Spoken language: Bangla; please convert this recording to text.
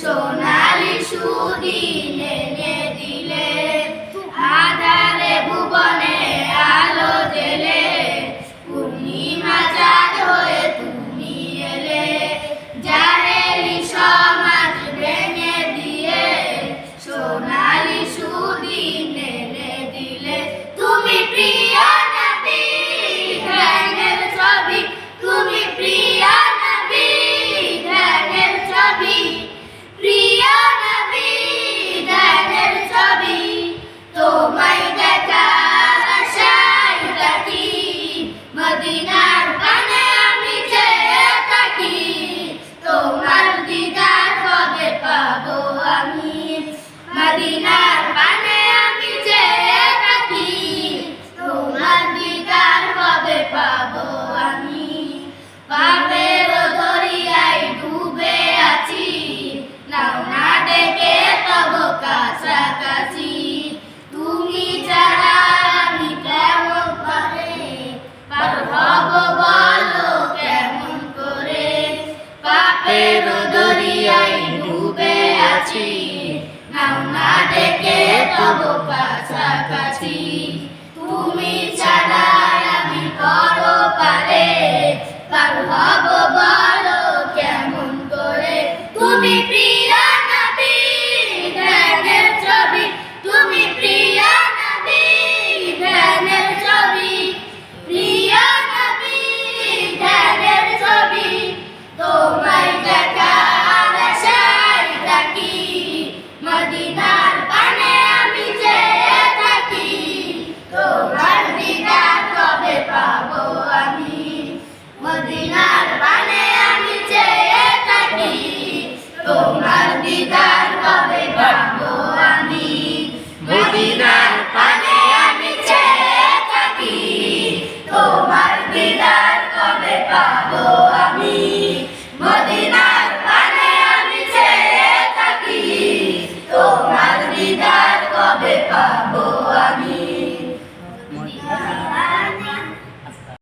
সোনালি সুদিন এনে দিলে, আধারে ভুবনে আলো জেলে, পূর্ণিমা চাঁদ হয়ে তুমি এলে, জাহেলি সমাজ ভেঙে দিয়ে সোনালি সুদিন এনে দিলে। তুমি প্রিয় নবী ধ্যানের ছবি, তুমি প্রিয় নবী ধ্যানের ছবি, প্রিয় নবী ধ্যানের ছবি। তোমায় দেখার আশায় থাকি, মদিনার পানে আমি চেয়ে থাকি, তোমার দিদার কবে পাবো আমি, মদিনার পানে আমি চেয়ে থাকি, তোমার দিদার কবে পাবো আমি। পাপের দরিয়ায় ডুবে আছি, নাও না ডেকে তব কাছাকাছি, তুমি ছাড়া আমি কেমন করে পার হব বলো কেমন করে। পাপের দরিয়ায় ডুবে আছি, নাও না ডেকে তব কাছাকাছি, তুমি ছাড়া আমি পরপারে পার হব বলো কেমন করে। তুমি প্রিয় নবী ধ্যানের ছবি, তুমি প্রিয় নবী ধ্যানের ছবি, প্রিয় নবী ধ্যানের ছবি। তোমায় দেখার আশায় থাকি, মদিনার পানে আমি চেয়ে থাকি, তোমার দিদার কবে পাবো আমি, মদিনার পানে আমি চেয়ে থাকি, তোমার দিদার কবে পাবো আমি, মদিনার পানে আমি চেয়ে থাকি, তোমার দিদার কবে পাবো আমি, মদিনার পানে আমি চেয়ে থাকি, তোমার দিদার কবে পাবো।